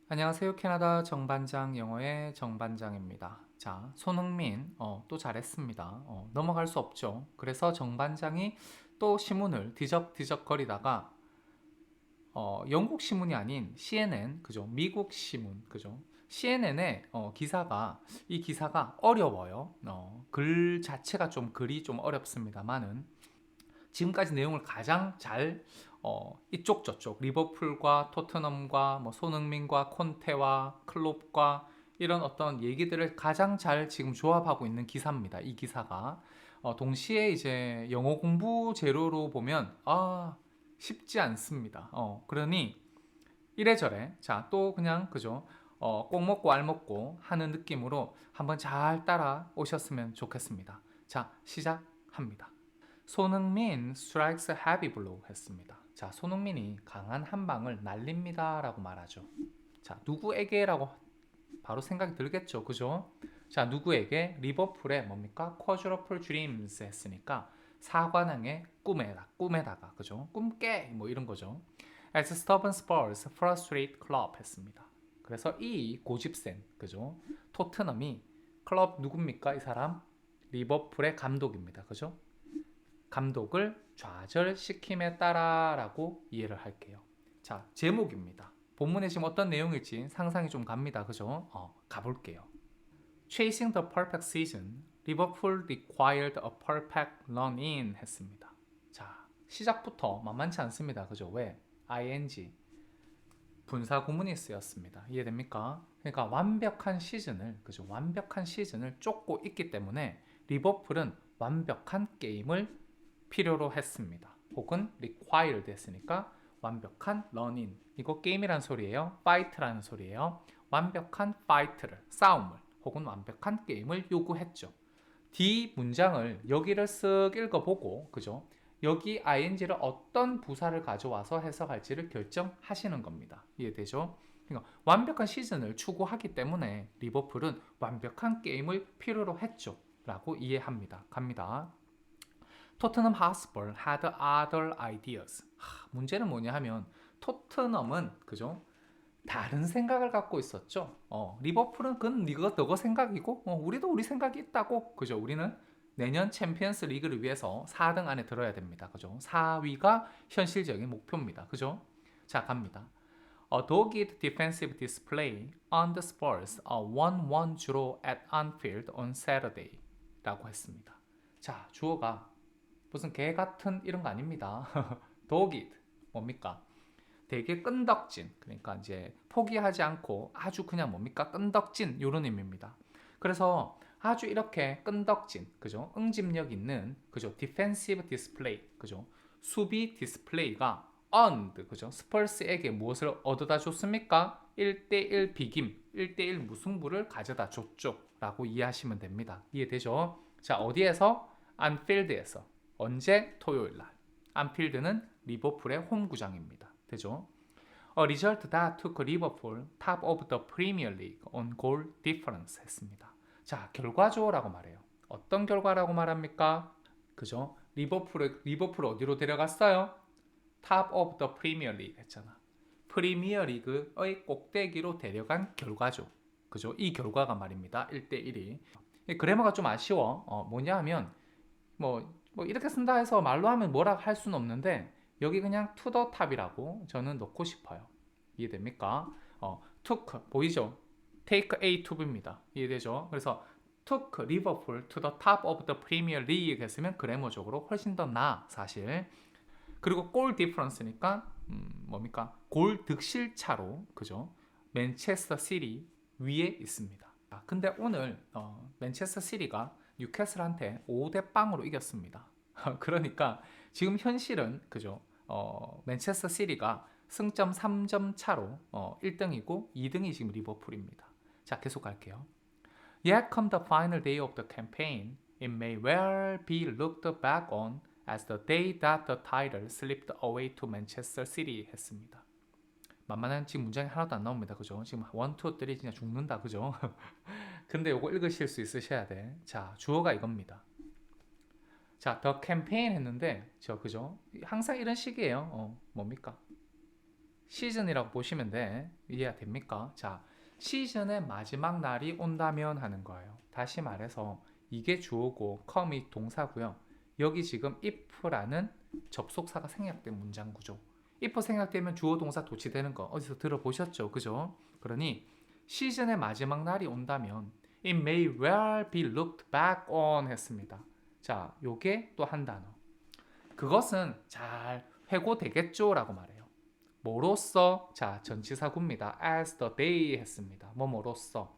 안녕하세요. 캐나다 정반장 영어의 정반장입니다. 자, 손흥민, 또 잘했습니다. 넘어갈 수 없죠. 그래서 정반장이 또 신문을 뒤적뒤적거리다가, 영국 신문이 아닌 CNN, 그죠? 미국 신문, 그죠? CNN의 이 기사가 어려워요. 글 자체가 글이 좀 어렵습니다만은, 지금까지 내용을 가장 잘 이쪽 저쪽 리버풀과 토트넘과 뭐 손흥민과 콘테와 클롭과 이런 어떤 얘기들을 가장 잘 지금 조합하고 있는 기사입니다. 이 기사가 동시에 이제 영어 공부 재료로 보면 쉽지 않습니다. 그러니 이래저래 자 또 그냥 그죠 꼭 먹고 알 먹고 하는 느낌으로 한번 잘 따라 오셨으면 좋겠습니다. 자 시작합니다. 손흥민 strikes a heavy blow 했습니다. 자, 손흥민이 강한 한 방을 날립니다. 라고 말하죠. 자, 누구에게라고 바로 생각이 들겠죠. 그죠? 자, 누구에게? 리버풀의 뭡니까? quadruple dreams 했으니까 사관왕의 꿈에다가, 그죠? 꿈깨, 뭐 이런 거죠. As stubborn Spurs frustrate Klopp 했습니다. 그래서 이 고집센, 그죠? 토트넘이 클럽 누굽니까? 이 사람? 리버풀의 감독입니다. 그죠? 감독을 좌절시킴에 따라라고 이해를 할게요. 자, 제목입니다. 본문에 지금 어떤 내용일지 상상이 좀 갑니다. 그죠? 가볼게요. Chasing the perfect season, Liverpool required a perfect run-in 했습니다. 자, 시작부터 만만치 않습니다. 그죠? 왜? ing 분사 구문이 쓰였습니다. 이해됩니까? 그러니까 완벽한 시즌을 그죠? 완벽한 시즌을 쫓고 있기 때문에 리버풀은 완벽한 게임을 필요로 했습니다. 혹은 required 했으니까 완벽한 run-in. 이거 게임이란 소리예요. fight라는 소리예요. 완벽한 fight를, 싸움을 혹은 완벽한 게임을 요구했죠. D 문장을 여기를 쓱 읽어보고 그죠? 여기 ing를 어떤 부사를 가져와서 해석할지를 결정하시는 겁니다. 이해되죠? 그러니까 완벽한 시즌을 추구하기 때문에 리버풀은 완벽한 게임을 필요로 했죠. 라고 이해합니다. 갑니다. 토트넘 하스퍼 had other ideas. 문제는 뭐냐 하면 토트넘은 그죠? 다른 생각을 갖고 있었죠. 리버풀은 그건 네가 너가 생각이고 우리도 우리 생각이 있다고. 그죠? 우리는 내년 챔피언스 리그를 위해서 4등 안에 들어야 됩니다. 그죠? 4위가 현실적인 목표입니다. 그죠? 자, 갑니다. A dogged defensive display on the Spurs a 1-1 draw at Anfield on Saturday 라고 했습니다. 자, 주어가 무슨 개 같은 이런 거 아닙니다. dogged 뭡니까? 되게 끈덕진 그러니까 이제 포기하지 않고 아주 그냥 뭡니까 끈덕진 이런 의미입니다. 그래서 아주 이렇게 끈덕진 그죠 응집력 있는 그죠 디펜시브 디스플레이 그죠 수비 디스플레이가 earned 그죠 스펄스에게 무엇을 얻어다 줬습니까? 1대1 비김 1대1 무승부를 가져다 줬죠 라고 이해하시면 됩니다. 이해되죠? 자 어디에서? 안필드에서 언제? 토요일날. 안필드는 리버풀의 홈구장입니다. 되죠? A result that took Liverpool top of the Premier League on goal difference 했습니다. 자, 결과죠라고 말해요. 어떤 결과라고 말합니까? 그죠? 리버풀 어디로 데려갔어요? Top of the Premier League 했잖아. 프리미어 리그의 꼭대기로 데려간 결과죠. 그죠? 이 결과가 말입니다. 1대1이. 그래머가 좀 아쉬워. 뭐냐 하면 뭐 이렇게 쓴다 해서 말로 하면 뭐라 할 수는 없는데 여기 그냥 to the top이라고 저는 넣고 싶어요. 이해됩니까? took 보이죠? take A to B입니다. 이해되죠? 그래서 took Liverpool to the top of the Premier League 했으면 그래머적으로 훨씬 더 나아 사실. 그리고 골 디퍼런스니까 뭡니까? 골 득실 차로 그죠? 맨체스터 시티 위에 있습니다. 근데 오늘 맨체스터 시티가 뉴캐슬한테 5대 0으로 이겼습니다. 그러니까 지금 현실은 그죠? 맨체스터 시티가 승점 3점 차로 1등이고 2등이 지금 리버풀입니다. 자, 계속 갈게요. Yet come the final day of the campaign, it may well be looked back on as the day that the title slipped away to Manchester City 했습니다. 만만한 지금 문장이 하나도 안 나옵니다. 그죠? 지금 1, 2, 3 진짜 죽는다. 그죠? 근데 요거 읽으실 수 있으셔야 돼. 자, 주어가 이겁니다. 자, the campaign 했는데, 그죠? 항상 이런 식이에요. 뭡니까? 시즌이라고 보시면 돼. 이해가 됩니까? 자, 시즌의 마지막 날이 온다면 하는 거예요. 다시 말해서 이게 주어고 come이 동사고요. 여기 지금 if라는 접속사가 생략된 문장 구조. if 생략되면 주어 동사 도치되는 거 어디서 들어보셨죠? 그죠? 그러니 시즌의 마지막 날이 온다면 it may well be looked back on 했습니다. 자, 요게 또 한 단어. 그것은 잘 회고되겠죠? 라고 말해요. 뭐로써? 자, 전치사구입니다. as the day 했습니다. 뭐로써?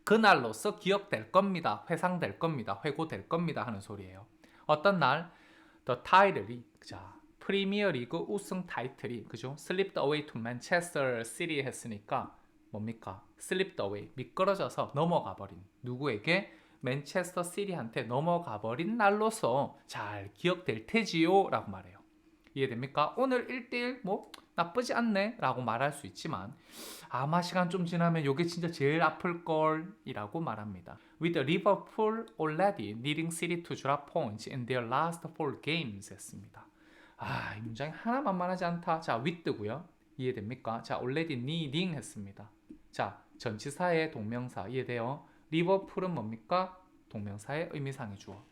그날로서 기억될 겁니다. 회상될 겁니다. 회고될 겁니다. 하는 소리예요. 어떤 날? The title이, 자, 프리미어 리그 우승 타이틀이, 그죠? Slipped away to Manchester City 했으니까 뭡니까? Slipped away, 미끄러져서 넘어가 버린, 누구에게? 맨체스터 시티한테 넘어가 버린 날로서 잘 기억될 테지요 라고 말해요. 이해됩니까? 오늘 1대1 뭐 나쁘지 않네 라고 말할 수 있지만 아마 시간 좀 지나면 이게 진짜 제일 아플걸 이라고 말합니다. With Liverpool already needing City to drop points in their last 4 games 했습니다. 이 문장이 하나 만만하지 않다. 자, with고요. 이해됩니까? 자, already needing 했습니다. 자, 전치사의 동명사 이해돼요? 리버풀은 뭡니까? 동명사의 의미상의 주어.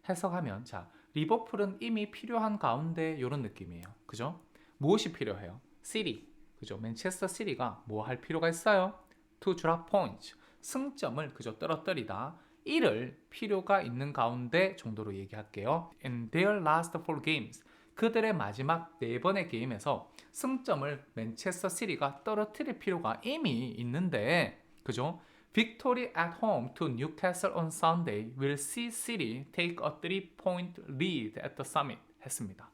해석하면 자, 리버풀은 이미 필요한 가운데 이런 느낌이에요. 그죠? 무엇이 필요해요? City. 그죠? 맨체스터 시티가 뭐 할 필요가 있어요? To drop points. 승점을 그저 떨어뜨리다. 이를 필요가 있는 가운데 정도로 얘기할게요. In their last 4 games. 그들의 마지막 4번의 게임에서 승점을 맨체스터 시티가 떨어뜨릴 필요가 이미 있는데, 그죠? Victory at home to Newcastle on Sunday will see City take a 3-point lead at the summit 했습니다.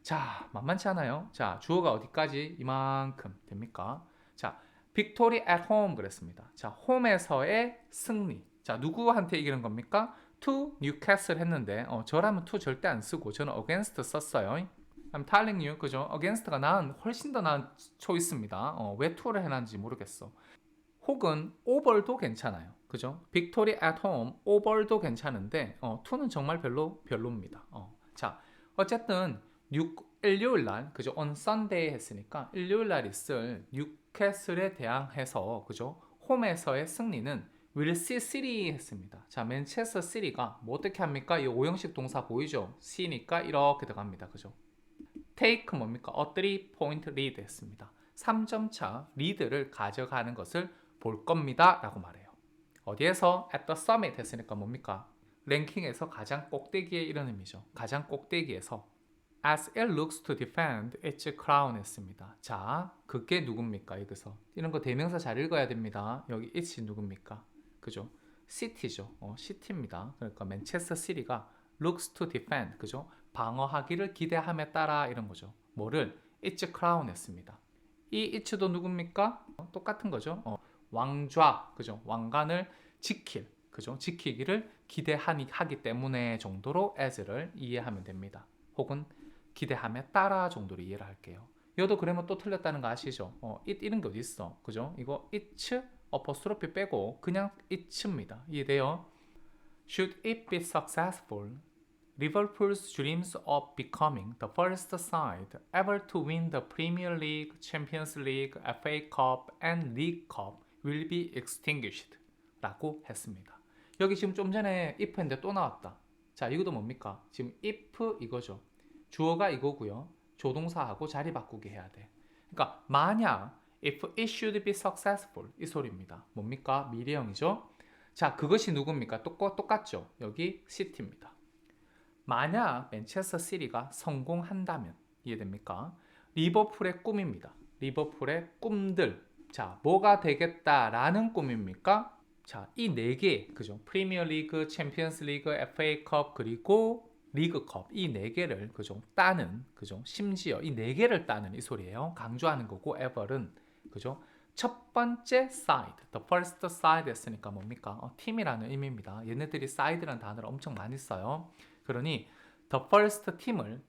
자, 만만치 않아요. 자, 주어가 어디까지? 이만큼 됩니까? 자, Victory at home 그랬습니다. 자, 홈에서의 승리. 자, 누구한테 이기는 겁니까? To Newcastle 했는데 저라면 to 절대 안 쓰고 저는 against 썼어요. I'm telling you, 그죠? against가 훨씬 더 나은 초이스입니다. 왜 to를 해놨는지 모르겠어. 혹은 over도 괜찮아요. 그죠? Victory at home, over도 괜찮은데 to는 정말 별로입니다. 자, 어쨌든 일요일 날, 그죠? on Sunday 했으니까 일요일 날 있을 뉴캐슬에 대항해서, 그죠? 홈에서의 승리는 will see City 했습니다. 자, 맨체스터 시티가 뭐 어떻게 합니까? 이 오형식 동사 보이죠? C니까 이렇게 들어갑니다. 그죠? take 뭡니까? a 3-point lead 했습니다. 3점 차 리드를 가져가는 것을 볼 겁니다 라고 말해요. 어디에서? at the summit 했으니까 뭡니까? 랭킹에서 가장 꼭대기에 이런 의미죠. 가장 꼭대기에서 as it looks to defend its crown 했습니다. 자, 그게 누굽니까? 여기서 이런 거 대명사 잘 읽어야 됩니다. 여기 it's 누굽니까? 그죠? city죠. city입니다. 그러니까 맨체스터 시티가 looks to defend, 그죠? 방어하기를 기대함에 따라 이런 거죠. 뭐를? its crown 했습니다. 이 it도 누굽니까? 똑같은 거죠. 왕좌, 그죠? 왕관을 지킬, 그죠? 지키기를 기대하기 때문에 정도로 as를 이해하면 됩니다. 혹은 기대함에 따라 정도로 이해를 할게요. 이것도 그러면 또 틀렸다는 거 아시죠? it 이런 게 어디 있어? 그죠? 이거 it's 어퍼스트로피 빼고 그냥 it입니다. 이해돼요? Should it be successful, Liverpool's dreams of becoming the first side ever to win the Premier League, Champions League, FA Cup, and League Cup will be extinguished 라고 했습니다. 여기 지금 좀 전에 if 했는데 또 나왔다. 자, 이것도 뭡니까? 지금 if 이거죠. 주어가 이거고요. 조동사하고 자리 바꾸기 해야 돼. 그러니까 만약 if it should be successful 이 소리입니다. 뭡니까? 미래형이죠. 자, 그것이 누굽니까? 똑같죠. 여기 city입니다. 만약 맨체스터 시티가 성공한다면 이해됩니까? 리버풀의 꿈입니다. 리버풀의 꿈들. 자, 뭐가 되겠다라는 꿈입니까? 자, 이 네 개, 그죠? 프리미어 리그, 챔피언스 리그, FA컵 그리고 리그컵 이 네 개를 그죠? 따는, 그죠? 심지어 이 네 개를 따는 이 소리예요. 강조하는 거고 ever은, 그죠? 첫 번째 side, the first side 했으니까 뭡니까? 팀이라는 의미입니다. 얘네들이 side라는 단어를 엄청 많이 써요. 그러니 the first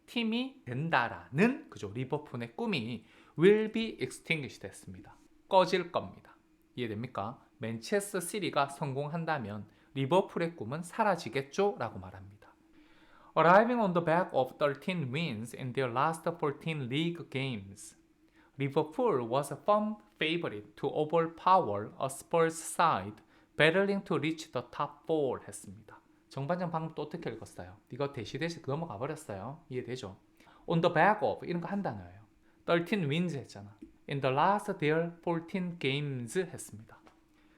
팀이 된다라는, 그죠? 리버풀의 꿈이 will be extinguished 했습니다. 꺼질 겁니다. 이해됩니까? 맨체스터 시티가 성공한다면 리버풀의 꿈은 사라지겠죠? 라고 말합니다. Arriving on the back of 13 wins in their last 14 league games, Liverpool was a firm favorite to overpower a Spurs side battling to reach the top 4 했습니다. 정반장 방금 또 어떻게 읽었어요? 이거 대시 넘어가 버렸어요. 이해되죠? On the back of 이런 거 한 단어예요. 13 wins 했잖아. In the last their 14 games 했습니다.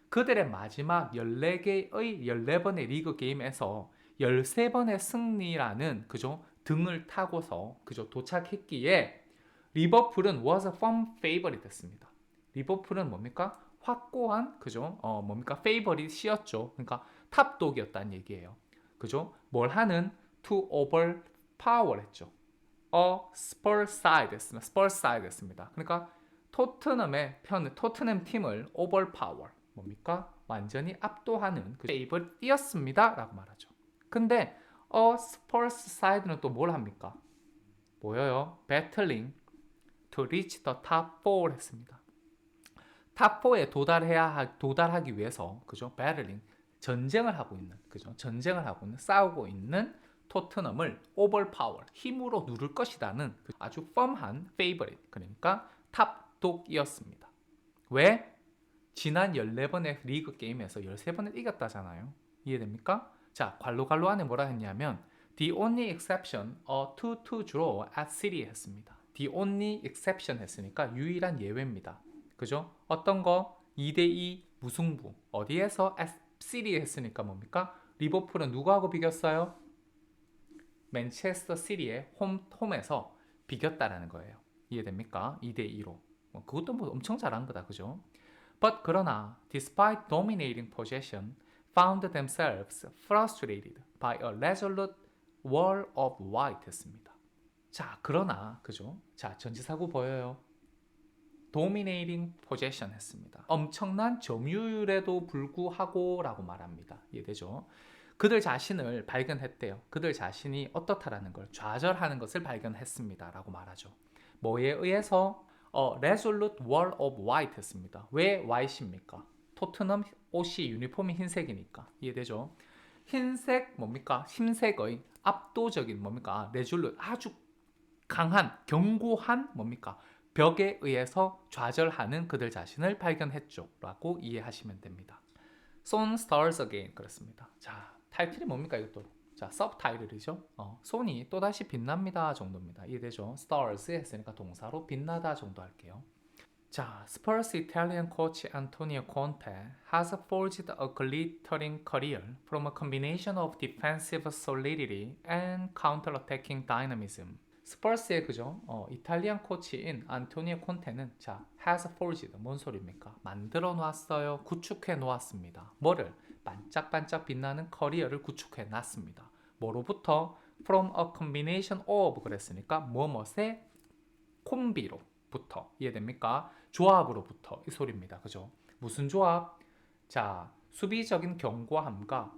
그들의 마지막 14개의 14번의 리그 게임에서 13번의 승리라는 그죠? 등을 타고서 그죠? 도착했기에 리버풀은 was a firm favorite 됐습니다. 리버풀은 뭡니까? 확고한 그죠? 뭡니까? favorite이었죠. 그러니까 탑독이었다는 얘기예요. 그죠? 뭘 하는 to overpower 했죠. Spurs side 했습니다. Spurs side 했습니다. 그러니까 토트넘 팀을 overpower 뭡니까? 완전히 압도하는 그 favorite이었습니다. 라고 말하죠. 근데 Spurs side는 또 뭘 합니까? 뭐예요? battling to reach the top 4 했습니다. 탑 4에 도달하기 위해서 그죠? battling 전쟁을 하고 있는 그죠? 전쟁을 하고 있는 싸우고 있는 토트넘을 overpower 힘으로 누를 것이라는 아주 firm한 favorite 그러니까 탑독이었습니다. 왜? 지난 14번의 리그 게임에서 13번을 이겼다잖아요. 이해됩니까? 자, 괄로 안에 뭐라 했냐면 The only exception a 2-2 draw at City 했습니다. The only exception 했으니까 유일한 예외입니다. 그죠? 어떤 거? 2대2 무승부. 어디에서? at City 했으니까 뭡니까? 리버풀은 누구하고 비겼어요? 맨체스터 시티의 홈에서 비겼다라는 거예요. 이해됩니까? 2대2로. 그것도 뭐 엄청 잘한 거다. 그죠? But 그러나 despite dominating possession, found themselves frustrated by a resolute wall of white 했습니다. 자, 그러나 그죠? 자, 전치사구 보여요. dominating possession 했습니다. 엄청난 점유율에도 불구하고 라고 말합니다. 이해되죠? 그들 자신을 발견했대요. 그들 자신이 어떻다라는 걸 좌절하는 것을 발견했습니다. 라고 말하죠. 뭐에 의해서? resolute wall of white 했습니다. 왜 white입니까? 토트넘 옷이 유니폼이 흰색이니까. 이해되죠? 흰색 뭡니까? 흰색의 압도적인 뭡니까? resolute 아주 강한 견고한 뭡니까? 벽에 의해서 좌절하는 그들 자신을 발견했죠. 라고 이해하시면 됩니다. Sun stars again 그렇습니다. 자, 타이틀이 뭡니까 이것도? 자, 서브타이틀이죠. 손이 또다시 빛납니다 정도입니다. 이해되죠? stars 했으니까 동사로 빛나다 정도 할게요. 자, Spurs Italian coach Antonio Conte has forged a glittering career from a combination of defensive solidity and counter-attacking dynamism. 스퍼스의 그죠? 이탈리안 코치인 안토니오 콘테는 자, has forged 뭔 소리입니까? 만들어 놓았어요. 구축해 놓았습니다. 뭐를? 반짝반짝 빛나는 커리어를 구축해 놨습니다. 뭐로부터? From a combination of 그랬으니까 뭐뭇의 콤비로부터 이해됩니까? 조합으로부터 이 소리입니다. 그죠? 무슨 조합? 자, 수비적인 견고함과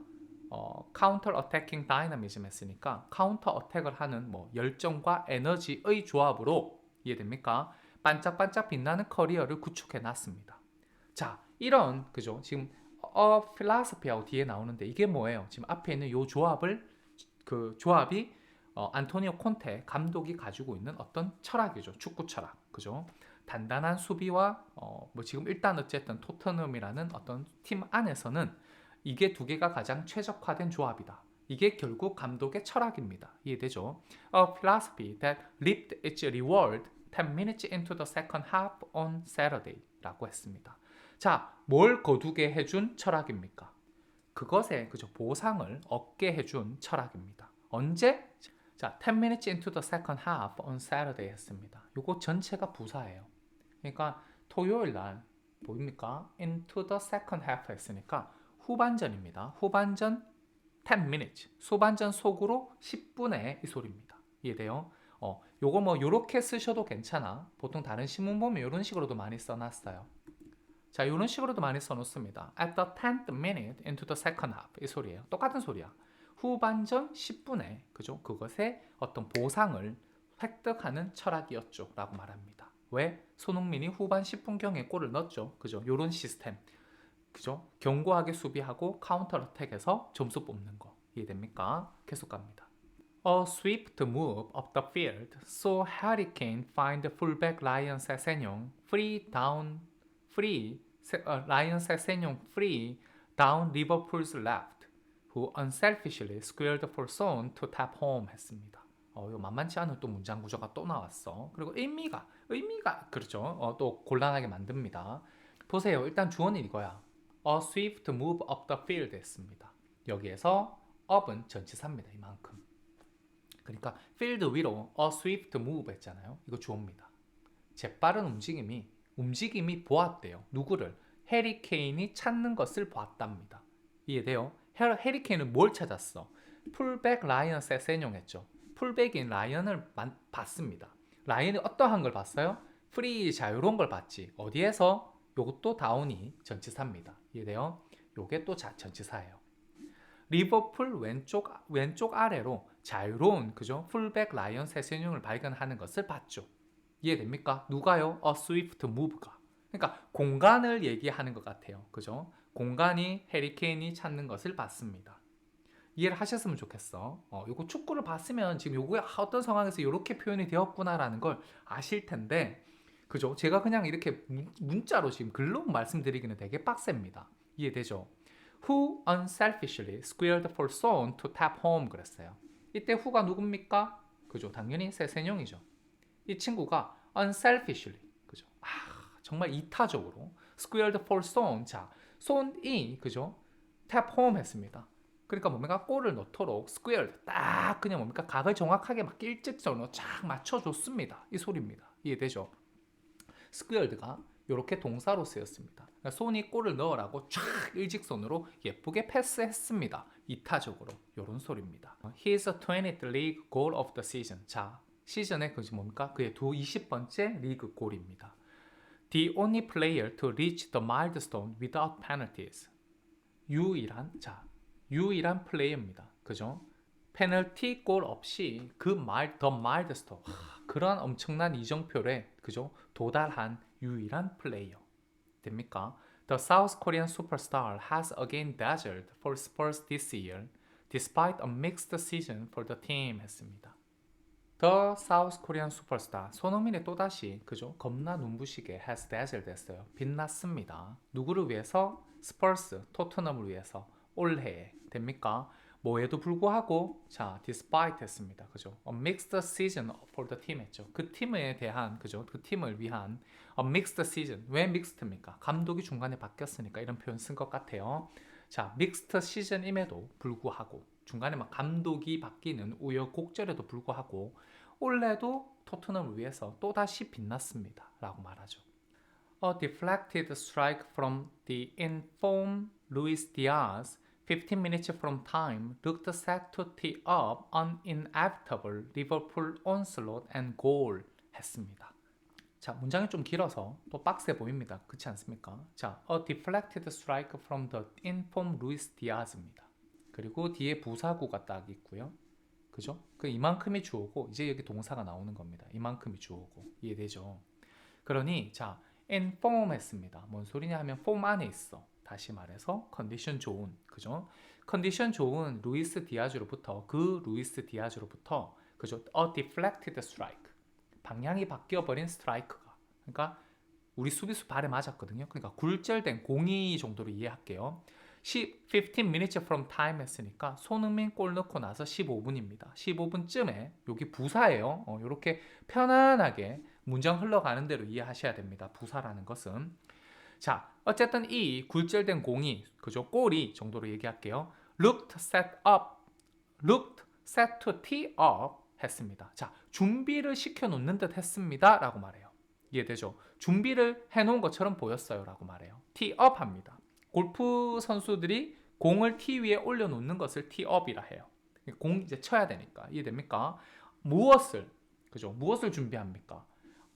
카운터 어태킹 다이나미즘 했으니까 카운터 어택을 하는 뭐 열정과 에너지의 조합으로 이해됩니까? 반짝반짝 빛나는 커리어를 구축해 놨습니다. 자, 이런 그죠? 지금 필라소피하고 뒤에 나오는데 이게 뭐예요? 지금 앞에 있는 요 조합을 그 조합이 안토니오 콘테 감독이 가지고 있는 어떤 철학이죠. 축구 철학. 그죠? 단단한 수비와 뭐 지금 일단 어쨌든 토트넘이라는 어떤 팀 안에서는 이게 두 개가 가장 최적화된 조합이다. 이게 결국 감독의 철학입니다. 이해되죠? A philosophy that reaped its reward 10 minutes into the second half on Saturday 라고 했습니다. 자, 뭘 거두게 해준 철학입니까? 그것에 그죠 보상을 얻게 해준 철학입니다. 언제? 자, 10 minutes into the second half on Saturday 했습니다. 요거 전체가 부사예요. 그러니까 토요일 날 보입니까? into the second half 했으니까 후반전입니다. 후반전 10 minutes. 후반전 속으로 10분의 이 소리입니다. 이해돼요? 요거 뭐 요렇게 쓰셔도 괜찮아. 보통 다른 신문 보면 요런 식으로도 많이 써놨어요. 자, 요런 식으로도 많이 써놓습니다. At the 10th minute into the second half. 이 소리예요. 똑같은 소리야. 후반전 10분에 그죠? 그것의 어떤 보상을 획득하는 철학이었죠. 라고 말합니다. 왜? 손흥민이 후반 10분경에 골을 넣었죠. 그죠? 요런 시스템. 그죠? 견고하게 수비하고 카운터 어택해서 점수 뽑는 거. 이해됩니까? 계속 갑니다. A swift move up the field saw Harry Kane find fullback Ryan Sessegnon free down Liverpool's left, who unselfishly squared for Son to tap home 했습니다. 이거 만만치 않은 또 문장 구조가 또 나왔어. 그리고 의미가 그렇죠. 또 곤란하게 만듭니다. 보세요. 일단 주어는 이거야. A swift move up the field 했습니다. 여기에서 up은 전치사입니다. 이만큼. 그러니까 field 위로 a swift move 했잖아요. 이거 주어입니다. 재빠른 움직임이 보았대요. 누구를? 해리 케인이 찾는 것을 보았답니다. 이해돼요? 해리 케인은 뭘 찾았어? 풀백 라이언 세세뇽 했죠. 풀백인 라이언을 봤습니다. 라이언이 어떠한 걸 봤어요? 프리 자유로운 걸 봤지. 어디에서? 요것도 다운이 전치사입니다. 이해돼요? 요게 또 전치사예요. 리버풀 왼쪽 아래로 자유로운 그죠? 풀백 라이언 세세뇽을 발견하는 것을 봤죠. 이해됩니까? 누가요? A swift move가. 그러니까 공간을 얘기하는 것 같아요. 그죠? 공간이 해리케인이 찾는 것을 봤습니다. 이해를 하셨으면 좋겠어. 요거 축구를 봤으면 지금 요거에 어떤 상황에서 이렇게 표현이 되었구나라는 걸 아실 텐데, 그죠? 제가 그냥 이렇게 문자로 지금 글로 말씀드리기는 되게 빡셉니다. 이해되죠? Who unselfishly squared for Son to tap home 그랬어요. 이때 who가 누굽니까? 그죠? 당연히 세세뇽이죠. 이 친구가 unselfishly, 그죠? 정말 이타적으로 squared for Son. 자, Son이 그죠? tap home 했습니다. 그러니까 뭡니까? 골을 넣도록 squared 딱 그냥 뭡니까? 각을 정확하게 막 일직선으로 쫙 맞춰줬습니다. 이 소리입니다. 이해되죠? squared가 이렇게 동사로 쓰였습니다. 그러니까 손이 골을 넣으라고 쫙 일직선으로 예쁘게 패스했습니다. 이타적으로 이런 소리입니다. His 20th league goal of the season. 자, 시즌의 그것이 뭡니까? 그의 20번째 리그 골입니다. The only player to reach the milestone without penalties. 유일한 플레이어입니다. 그죠? 페널티 골 없이 the milestone. 그런 엄청난 이정표에 그죠? 도달한 유일한 플레이어. 됩니까? The South Korean superstar has again dazzled for Spurs this year, despite a mixed season for the team 했습니다. The South Korean superstar 손흥민이 또다시 그죠? 겁나 눈부시게 has dazzled 했어요. 빛났습니다. 누구를 위해서? 스퍼스, 토트넘을 위해서 올해에 됩니까? 뭐에도 불구하고 자, despite 했습니다. 그죠? A mixed season for the team 했죠. 그 팀에 대한 그죠? 그 팀을 위한 a mixed season. 왜 mixed입니까? 감독이 중간에 바뀌었으니까 이런 표현 쓴 것 같아요. 자, mixed season임에도 불구하고 중간에 막 감독이 바뀌는 우여곡절에도 불구하고 올해도 토트넘을 위해서 또다시 빛났습니다. 라고 말하죠. A deflected strike from the informed Luis Diaz 15 minutes from time looked set to tee up an inevitable Liverpool onslaught and goal 했습니다. 자, 문장이 좀 길어서 또 빡세 보입니다. 그렇지 않습니까? 자, a deflected strike from the informed Luis Diaz입니다. 그리고 뒤에 부사구가 딱 있고요. 그죠? 그 이만큼이 주어고 이제 여기 동사가 나오는 겁니다. 이만큼이 주어고 이해되죠? 그러니 자, inform 했습니다. 뭔 소리냐 하면 form 안에 있어. 다시 말해서 컨디션 좋은, 그죠? 컨디션 좋은 루이스 디아즈로부터 그죠? A deflected strike. 방향이 바뀌어버린 스트라이크가. 그러니까 우리 수비수 발에 맞았거든요. 그러니까 굴절된 공이 정도로 이해할게요. 15 minutes from time 했으니까 손흥민 골 넣고 나서 15분입니다. 15분쯤에 여기 부사예요. 이렇게 편안하게 문장 흘러가는 대로 이해하셔야 됩니다. 부사라는 것은. 자, 어쨌든 이 굴절된 공이 그죠? 골이 정도로 얘기할게요. looked set to tee up 했습니다. 자, 준비를 시켜놓는 듯 했습니다. 라고 말해요. 이해되죠? 준비를 해놓은 것처럼 보였어요. 라고 말해요. tee up 합니다. 골프 선수들이 공을 티 위에 올려놓는 것을 tee up이라 해요. 공 이제 쳐야 되니까. 이해됩니까? 무엇을 준비합니까?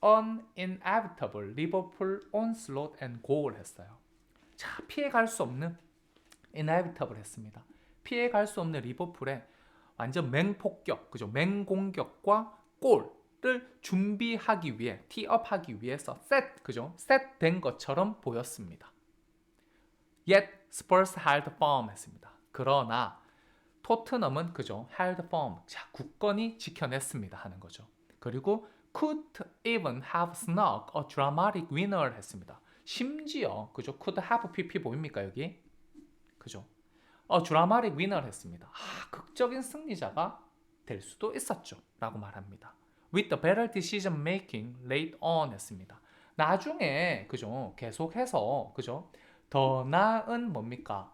An inevitable Liverpool onslaught and goal 했어요. 자, 피해갈 수 없는 inevitable 했습니다. 피해갈 수 없는 리버풀의 완전 맹폭격, 그죠? 맹공격과 골을 준비하기 위해, 티업하기 위해서 그죠? 셋된 것처럼 보였습니다. Yet Spurs held firm 했습니다. 그러나 토트넘은 그죠? held firm. 자, 굳건히 지켜냈습니다 하는 거죠. 그리고 could even have snuck a dramatic winner 했습니다. 심지어 그죠? could have pp 보입니까 여기? 그죠? dramatic winner 했습니다. 극적인 승리자가 될 수도 있었죠. 라고 말합니다. with the better decision making late on 했습니다. 나중에 그죠? 계속해서 그죠? 더 나은 뭡니까?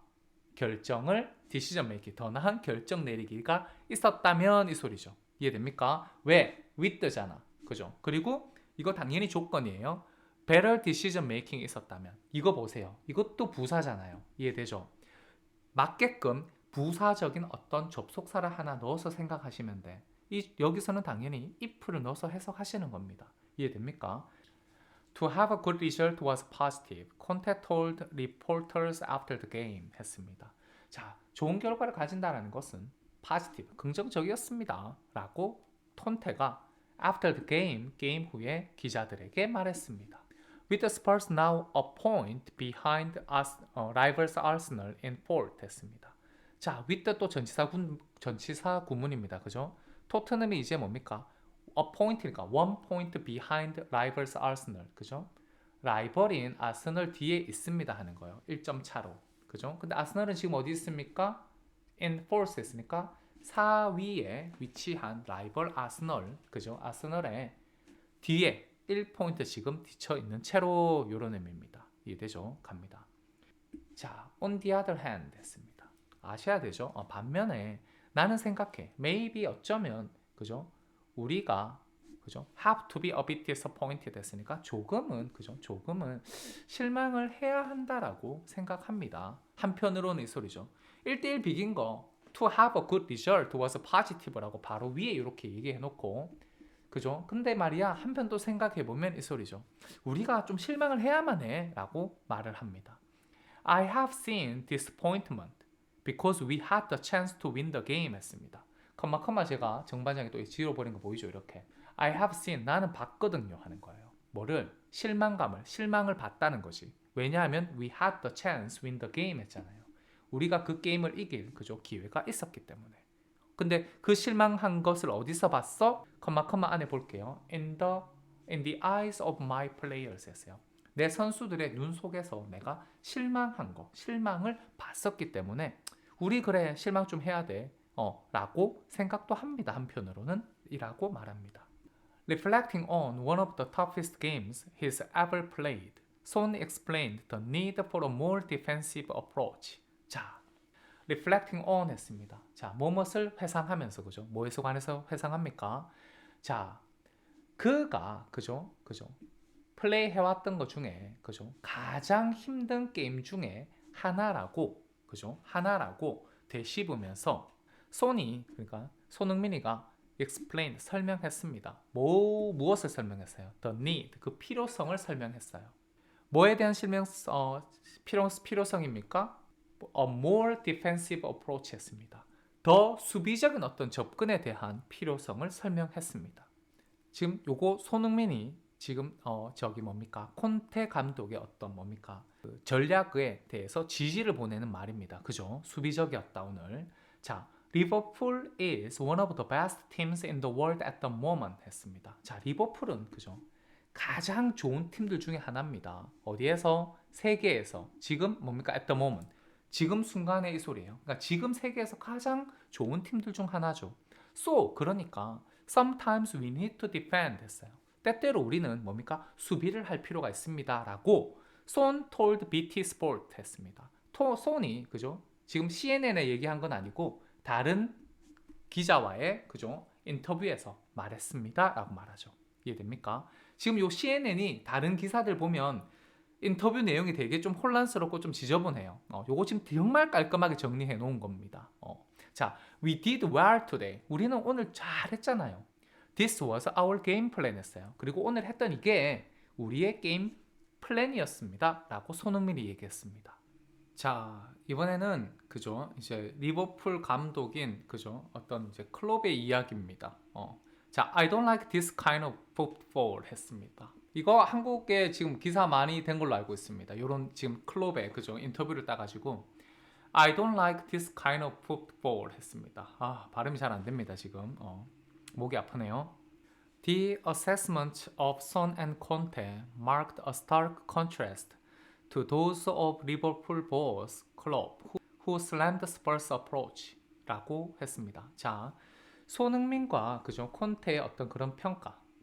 결정을 decision making 더 나은 결정 내리기가 있었다면 이 소리죠. 이해됩니까? 왜? with잖아. 그죠? 그리고 이거 당연히 조건이에요. better decision making 있었다면 이거 보세요. 이것도 부사잖아요. 이해되죠? 맞게끔 부사적인 어떤 접속사를 하나 넣어서 생각하시면 돼. 여기서는 당연히 if를 넣어서 해석하시는 겁니다. 이해됩니까? To have a good result was positive. Conte told reporters after the game 했습니다. 자, 좋은 결과를 가진다는 것은 positive, 긍정적이었습니다. 라고 콘테가 after the game, 게임 후에 기자들에게 말했습니다. With the Spurs now a point behind us, rivals Arsenal in fourth 했습니다. 자, with 또 전치사 구문입니다. 그죠? 토트넘이 이제 뭡니까? a point니까 one point behind rivals Arsenal. 그죠? 라이벌인 아스널 뒤에 있습니다 하는 거예요. 1점 차로. 그죠? 근데 아스널은 지금 어디 있습니까? in fourth 했으니까 4위에 위치한 라이벌 아스널. 그죠? 아스널의 뒤에 1포인트 지금 뒤쳐 있는 채로 요런 의미입니다. 이해되죠? 갑니다. 자, on the other hand 했습니다. 아셔야 되죠? 반면에 나는 생각해. maybe 어쩌면 그죠? 우리가 그죠? have to be a bit disappointed 했으니까 조금은 그죠? 조금은 실망을 해야 한다라고 생각합니다. 한편으로는 이 소리죠. 1대1 비긴 거 to have a good result was positive라고 바로 위에 이렇게 얘기해 놓고 그죠? 근데 말이야 한편 또 생각해보면 이 소리죠. 우리가 좀 실망을 해야만 해 라고 말을 합니다. I have seen disappointment because we had the chance to win the game 했습니다. 컴마 제가 정반장에 또 지워버린 거 보이죠? 이렇게 I have seen 나는 봤거든요 하는 거예요. 뭐를? 실망을 봤다는 것이. 왜냐하면 we had the chance to win the game 했잖아요. 우리가 그 게임을 이길 그죠? 기회가 있었기 때문에. 근데 그 실망한 것을 어디서 봤어? 컴마 안에 볼게요. In the eyes of my players 했어요. 내 선수들의 눈 속에서 내가 실망을 봤었기 때문에 우리 그래 실망 좀 해야 돼. 라고 생각도 합니다. 한편으로는 이라고 말합니다. Reflecting on one of the toughest games he's ever played, Son explained the need for a more defensive approach. 자, reflecting on 했습니다. 자, 무엇을 회상하면서 그죠? 뭐에서 관해서 회상합니까? 자, 그가 그죠? 플레이 해왔던 것 중에 그죠? 가장 힘든 게임 중에 하나라고 그죠? 하나라고 되씹으면서 그러니까 손흥민이가 explain 설명했습니다. 무엇을 설명했어요? The need 그 필요성을 설명했어요. 뭐에 대한 필요성입니까? A more defensive approach 했습니다. 더 수비적인 어떤 접근에 대한 필요성을 설명했습니다. 지금 요거 손흥민이 지금 콘테 감독의 어떤 그 전략에 대해서 지지를 보내는 말입니다. 그죠? 수비적이었다 오늘. 자, 리버풀 is one of the best teams in the world at the moment 했습니다. 자, 리버풀은 그죠? 가장 좋은 팀들 중에 하나입니다. 어디에서? 세계에서. 지금 at the moment. 지금 순간에 이 소리예요. 그러니까 지금 세계에서 가장 좋은 팀들 중 하나죠. 그러니까 sometimes we need to defend 했어요. 때때로 우리는 수비를 할 필요가 있습니다. 라고 Son told BT Sport 했습니다. 손이 그죠? 지금 CNN에 얘기한 건 아니고 다른 기자와의 그죠? 인터뷰에서 말했습니다. 라고 말하죠. 이해됩니까? 지금 요 CNN이 다른 기사들 보면 인터뷰 내용이 되게 좀 혼란스럽고 좀 지저분해요. 요거 지금 정말 깔끔하게 정리해 놓은 겁니다. 자, we did well today. 우리는 오늘 잘했잖아요. This was our game plan 했어요. 그리고 오늘 했던 이게 우리의 게임 플랜이었습니다. 라고 손흥민이 얘기했습니다. 자, 이번에는 그죠? 이제 리버풀 감독인 그죠? 어떤 이제 클롭의 이야기입니다. 자, I don't like this kind of football 했습니다. 이거 한국에 지금 기사 많이 된 걸로 알고 있습니다. 요런 지금 클롭의 그죠? 인터뷰를 따가지고 I don't like this kind of football 했습니다. 아, 발음이 잘 안 됩니다, 지금. 목이 아프네요. The assessment of Son and Conte marked a stark contrast to those of Liverpool boss Klopp, who slammed Spurs approach 라고 했습니다. 자, 손흥민과 그죠 콘테의 어떤 그런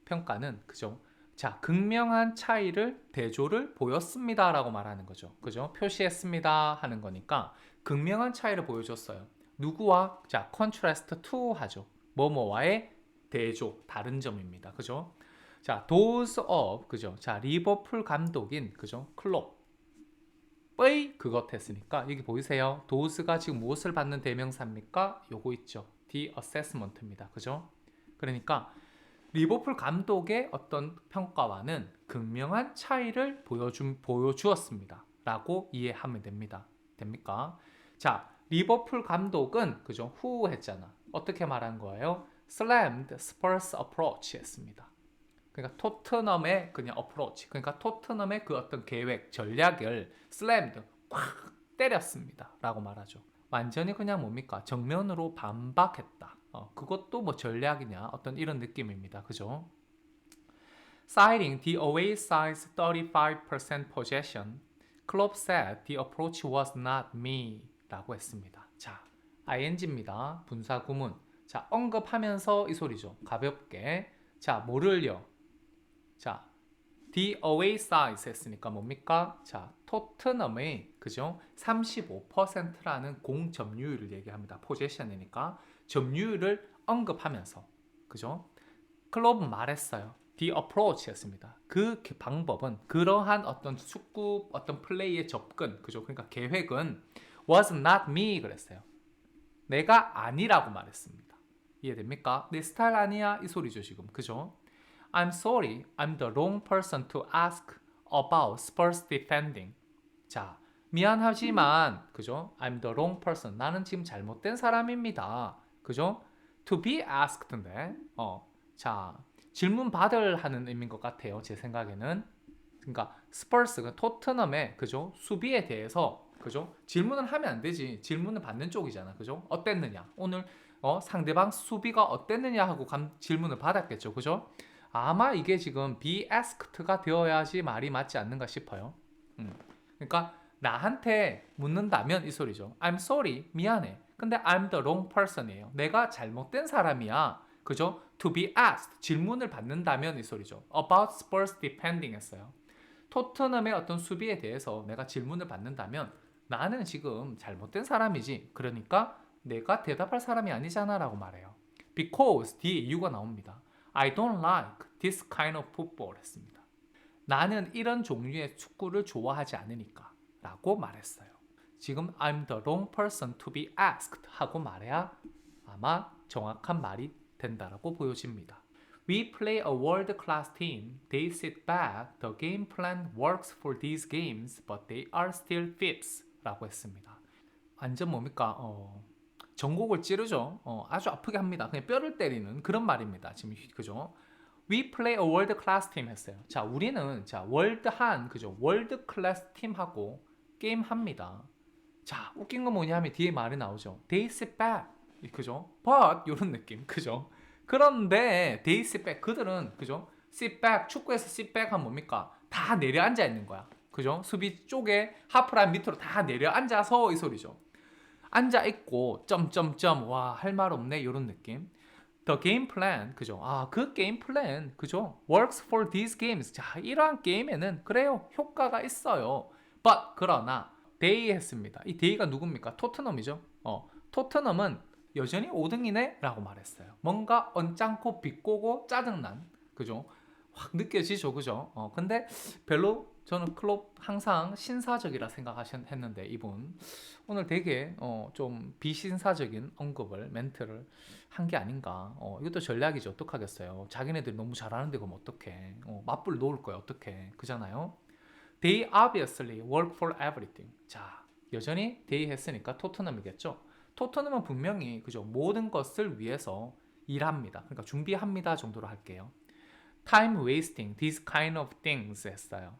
평가는 그죠 자 극명한 차이를 대조를 보였습니다라고 말하는 거죠. 그죠 표시했습니다 하는 거니까 극명한 차이를 보여줬어요. 누구와 자 contrast to 하죠. 뭐뭐와의 대조 다른 점입니다. 그죠 자 those of 그죠 자 리버풀 감독인 그죠 클롭의 그것 했으니까 여기 보이세요. those가 지금 무엇을 받는 대명사입니까? 요거 있죠. the assessment입니다. 그죠? 그러니까 리버풀 감독의 어떤 평가와는 극명한 차이를 보여주었습니다. 라고 이해하면 됩니까? 자, 리버풀 감독은 그죠? who 했잖아. 어떻게 말한 거예요? slammed Spurs approach 했습니다. 그러니까 토트넘의 그냥 approach, 그러니까 토트넘의 그 어떤 계획, 전략을 slammed, 꽉 때렸습니다. 라고 말하죠. 완전히 그냥 뭡니까? 정면으로 반박했다. 그것도 뭐 전략이냐 어떤 이런 느낌입니다. 그죠? Citing the away side's 35% possession, Klopp said the approach was not me 라고 했습니다. 자, ing입니다. 분사 구문. 자, 언급하면서 이 소리죠. 가볍게. 자, 뭐를요? 자, the away side 했으니까 뭡니까? 자, 토트넘의 그죠? 35%라는 공 점유율을 얘기합니다. 포지션이니까 점유율을 언급하면서 그죠? 클럽은 말했어요. The approach였습니다. 그 방법은 그러한 어떤 축구 어떤 플레이의 접근 그죠? 그러니까 계획은 was not me 그랬어요. 내가 아니라고 말했습니다. 이해됩니까? 내 스타일 아니야 이 소리죠 지금 그죠? I'm sorry, I'm the wrong person to ask about Spurs defending. 자, 미안하지만, 그죠? I'm the wrong person. 나는 지금 잘못된 사람입니다. 그죠? To be asked인데, 자, 질문 받을 하는 의미인 것 같아요. 제 생각에는. 그러니까 스퍼스가 토트넘의 그죠? 수비에 대해서 그죠? 질문을 하면 안 되지. 질문을 받는 쪽이잖아. 그죠? 어땠느냐? 오늘 상대방 수비가 어땠느냐 하고 질문을 받았겠죠. 그죠? 아마 이게 지금 be asked가 되어야지 말이 맞지 않는가 싶어요. 그러니까 나한테 묻는다면 이 소리죠. I'm sorry, 미안해. 근데 I'm the wrong person이에요. 내가 잘못된 사람이야. 그죠? To be asked, 질문을 받는다면 이 소리죠. About Spurs defending 했어요. 토트넘의 어떤 수비에 대해서 내가 질문을 받는다면 나는 지금 잘못된 사람이지. 그러니까 내가 대답할 사람이 아니잖아 라고 말해요. Because 뒤에 이유가 나옵니다. I don't like this kind of football 했습니다. 나는 이런 종류의 축구를 좋아하지 않으니까 라고 말했어요. 지금 I'm the wrong person to be asked 하고 말해야 아마 정확한 말이 된다라고 보여집니다. We play a world-class team. They sit back. The game plan works for these games, but they are still fifths 라고 했습니다. 완전 뭡니까? 전곡을 찌르죠. 아주 아프게 합니다. 그냥 뼈를 때리는 그런 말입니다. 지금 그죠? We play a world class team 했어요. 자, 우리는 자 월드한 그죠? 월드 클래스 팀하고 게임 합니다. 자, 웃긴 건 뭐냐면 뒤에 말이 나오죠. They sit back, 그죠? But 이런 느낌, 그죠? 그런데 they sit back 그들은 그죠? sit back 축구에서 sit back 하면 뭡니까? 다 내려앉아 있는 거야, 그죠? 수비 쪽에 하프라인 밑으로 다 내려앉아서 이 소리죠. 앉아 있고 점점점 와 할 말 없네 이런 느낌. The game plan 그죠? 그 게임 플랜 그죠? Works for these games. 자, 이러한 게임에는 그래요 효과가 있어요. But 그러나 they 했습니다. 이 they가 누굽니까? 토트넘이죠. 토트넘은 여전히 5등이네 라고 말했어요. 뭔가 언짢고 비꼬고 짜증난 그죠? 확 느껴지죠, 그죠? 근데 별로 저는 클롭 항상 신사적이라 생각했는데 이분 오늘 되게 좀 비신사적인 언급을 멘트를 한 게 아닌가. 이것도 전략이죠. 어떡하겠어요. 자기네들이 너무 잘하는데 그럼 어떡해. 맞불 놓을 거야 어떡해. 그잖아요. They obviously work for everything. 자, 여전히 they 했으니까 토트넘이겠죠. 토트넘은 분명히 그죠 모든 것을 위해서 일합니다. 그러니까 준비합니다 정도로 할게요. Time wasting, these kind of things 했어요.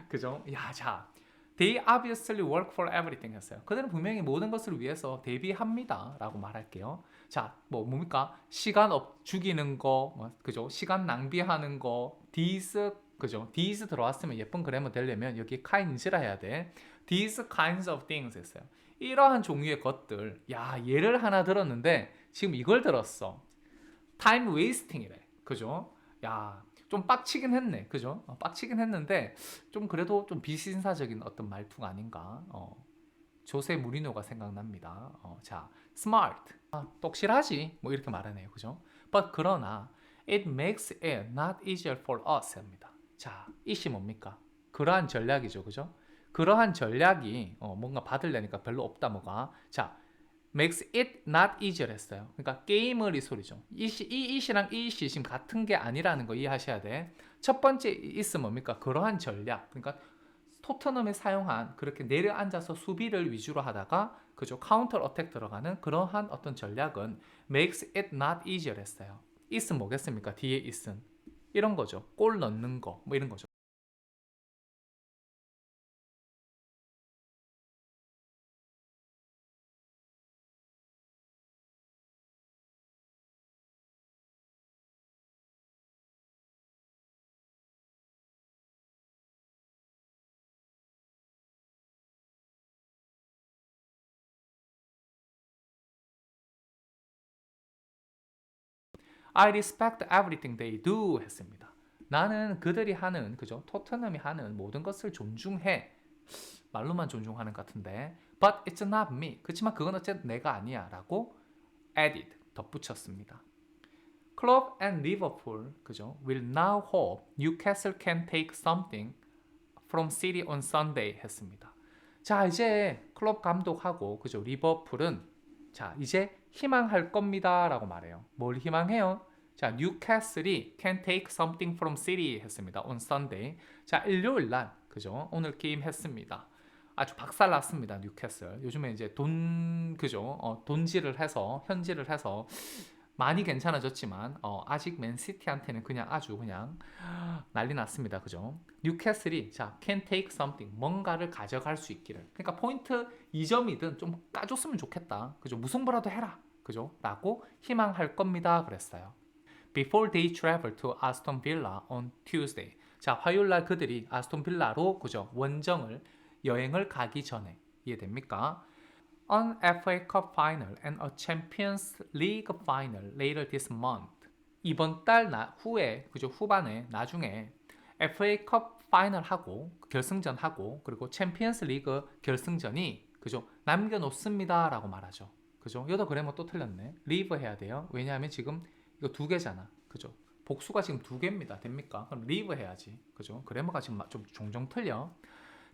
그죠? 야, 자, They obviously work for everything 했어요. 그들은 분명히 모든 것을 위해서 대비합니다. 라고 말할게요. 자, 뭡니까? 시간 죽이는 거, 그죠? 시간 낭비하는 거, these, 그죠? these 들어왔으면 예쁜 그래머 되려면 여기 kinds라 해야 돼. These kinds of things 했어요. 이러한 종류의 것들. 야, 예를 하나 들었는데 지금 이걸 들었어. time wasting이래. 그죠? 야, 좀 빡치긴 했네. 그죠? 빡치긴 했는데 좀 그래도 좀 비신사적인 어떤 말투가 아닌가. 조세 무리노가 생각납니다. 자, smart. 똑실하지. 뭐 이렇게 말하네요. 그죠? But 그러나 it makes it not easier for us 합니다. 자, 이시 뭡니까? 그러한 전략이죠. 그죠? 그러한 전략이 뭔가 받으려니까 별로 없다 뭐가. 자, makes it not easier 했어요. 그러니까 게임을 이 소리죠. 이 이시랑 이 이시 지금 같은 게 아니라는 거 이해하셔야 돼. 첫 번째 is 뭡니까? 그러한 전략. 그러니까 토트넘에 사용한 그렇게 내려앉아서 수비를 위주로 하다가 그죠? 카운터 어택 들어가는 그러한 어떤 전략은 makes it not easier 했어요. is는 뭐겠습니까? 뒤에 is는 이런 거죠. 골 넣는 거 뭐 이런 거죠. I respect everything they do 했습니다. 나는 그들이 하는 그죠? 토트넘이 하는 모든 것을 존중해. 말로만 존중하는 것 같은데 but it's not me. 그렇지만 그건 어쨌든 내가 아니야 라고 added 덧붙였습니다. Klopp and Liverpool 그죠? will now hope Newcastle can take something from City on Sunday 했습니다. 자 이제 클롭 감독하고 그죠? 리버풀은 자 이제 희망할 겁니다라고 말해요. 뭘 희망해요? 자 뉴캐슬이 can take something from City 했습니다. on Sunday. 자 일요일 날 그죠? 오늘 게임 했습니다. 아주 박살났습니다. 뉴캐슬. 요즘에 이제 돈 그죠? 돈질을 해서 현질을 해서 많이 괜찮아졌지만 아직 맨시티한테는 그냥 아주 그냥 난리 났습니다. 그죠? 뉴캐슬이 자 can take something 뭔가를 가져갈 수 있기를. 그러니까 포인트 2점이든 좀 까줬으면 좋겠다. 그죠? 무승부라도 해라. 그죠? 라고 희망할 겁니다. 그랬어요. Before they travel to Aston Villa on Tuesday. 자, 화요일 날 그들이 아스톤 빌라로 그죠? 원정을 여행을 가기 전에 이해됩니까? An FA Cup final and a Champions League final later this month. 이번 달 후에 그죠? 후반에 나중에 FA 컵 파이널 하고 결승전 하고 그리고 챔피언스 리그 결승전이 그죠? 남겨놓습니다라고 말하죠. 그죠? 여기도 그러면 또 틀렸네. 리브 해야 돼요. 왜냐하면 지금 이거 두 개잖아. 그죠? 복수가 지금 두 개입니다. 됩니까? 그럼 리브 해야지. 그죠? 그래머가 지금 좀 종종 틀려.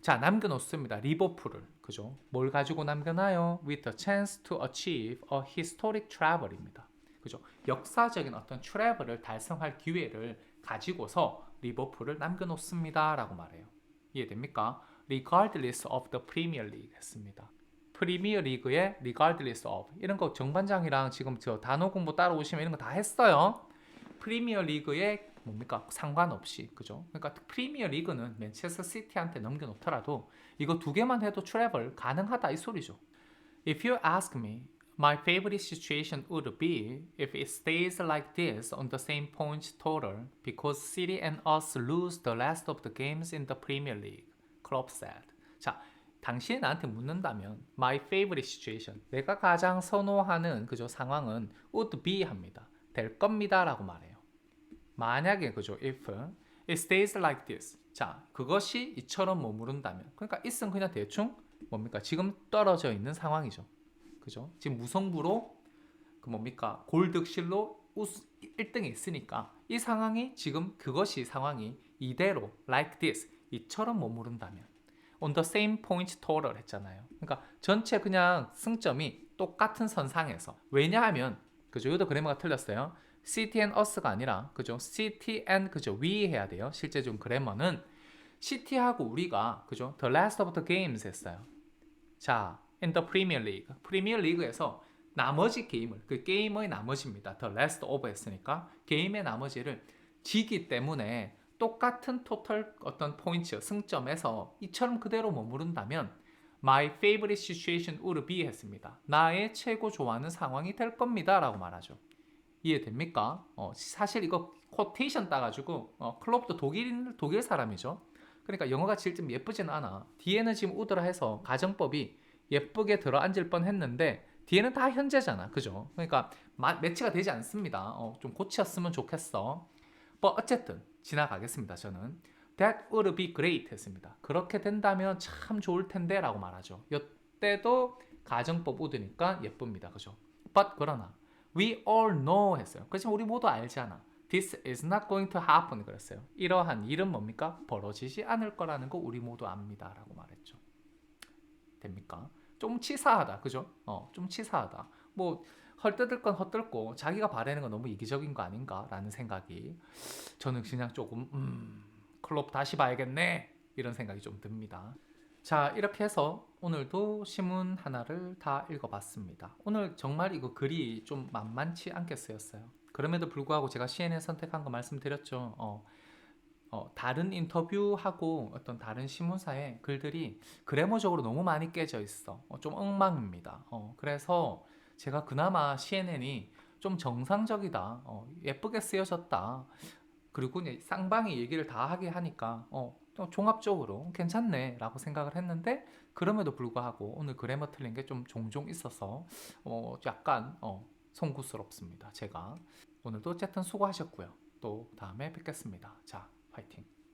자, 남겨놓습니다. 리버풀을. 그죠? 뭘 가지고 남겨놔요? With a chance to achieve a historic travel입니다. 그죠? 역사적인 어떤 트래블을 달성할 기회를 가지고서 리버풀을 남겨놓습니다. 라고 말해요. 이해됩니까? Regardless of the Premier League 했습니다. 프리미어 리그의 regardless of 이런 거 정반장이랑 지금 저 단어 공부 따라오시면 이런 거 다 했어요. 프리미어 리그의 뭡니까? 상관없이 그죠? 그러니까 프리미어 리그는 맨체스터 시티한테 넘겨놓더라도 이거 두 개만 해도 트래블 가능하다 이 소리죠. If you ask me, my favorite situation would be if it stays like this on the same points total because City and us lose the last of the games in the Premier League. Klopp said. 자, 당신이 나한테 묻는다면 my favorite situation, 내가 가장 선호하는 그죠 상황은 would be 합니다. 될 겁니다라고 말해요. 만약에 그죠 if it stays like this 자 그것이 이처럼 머무른다면 그러니까 it은 그냥 대충 뭡니까 지금 떨어져 있는 상황이죠 그죠 지금 무승부로 그 뭡니까 골득실로 1등에 있으니까 이 상황이 지금 그것이 상황이 이대로 like this 이처럼 머무른다면 on the same point total 했잖아요 그러니까 전체 그냥 승점이 똑같은 선상에서 왜냐하면 그죠 이것도 그래머가 틀렸어요 City and us가 아니라 그죠? City and 그죠? we 해야 돼요. 실제 좀 그래머는 City하고 우리가 그죠? The last of the games 했어요. 자, in the Premier League. 프리미어 리그에서 나머지 게임을 그 게임의 나머지입니다. The last of 했으니까 게임의 나머지를 지기 때문에 똑같은 토탈 어떤 포인트, 승점에서 이처럼 그대로 머무른다면 My favorite situation would be 했습니다. 나의 최고 좋아하는 상황이 될 겁니다. 라고 말하죠. 이해됩니까? 사실 이거 코테이션 따가지고 클롭도 독일 사람이죠. 그러니까 영어가 좀 예쁘진 않아. 뒤에는 지금 우드라 해서 가정법이 예쁘게 들어앉을 뻔했는데 뒤에는 다 현재잖아. 그죠? 그러니까 매치가 되지 않습니다. 좀 고쳤으면 좋겠어. 어쨌든 지나가겠습니다. 저는 That would be great 했습니다. 그렇게 된다면 참 좋을 텐데 라고 말하죠. 이때도 가정법 우드니까 예쁩니다. 그죠? But 그러나 We all know 했어요. 그렇지만 우리 모두 알잖아. This is not going to happen 그랬어요. 이러한 일은 뭡니까? 벌어지지 않을 거라는 거 우리 모두 압니다. 라고 말했죠. 됩니까? 좀 치사하다. 그죠? 좀 치사하다. 뭐 헐뜯을 건 헛뜯고 자기가 바라는 건 너무 이기적인 거 아닌가라는 생각이 저는 그냥 조금 클럽 다시 봐야겠네 이런 생각이 좀 듭니다. 자, 이렇게 해서 오늘도 신문 하나를 다 읽어봤습니다. 오늘 정말 이거 글이 좀 만만치 않게 쓰였어요. 그럼에도 불구하고 제가 CNN 선택한 거 말씀드렸죠. 다른 인터뷰하고 어떤 다른 신문사의 글들이 그래머적으로 너무 많이 깨져 있어. 좀 엉망입니다. 그래서 제가 그나마 CNN이 좀 정상적이다. 예쁘게 쓰여졌다. 그리고 이제 쌍방이 얘기를 다 하게 하니까 또 종합적으로 괜찮네 라고 생각을 했는데 그럼에도 불구하고 오늘 그래머 틀린 게 좀 종종 있어서 약간 송구스럽습니다. 제가 오늘도 어쨌든 수고하셨고요. 또 다음에 뵙겠습니다. 자, 화이팅!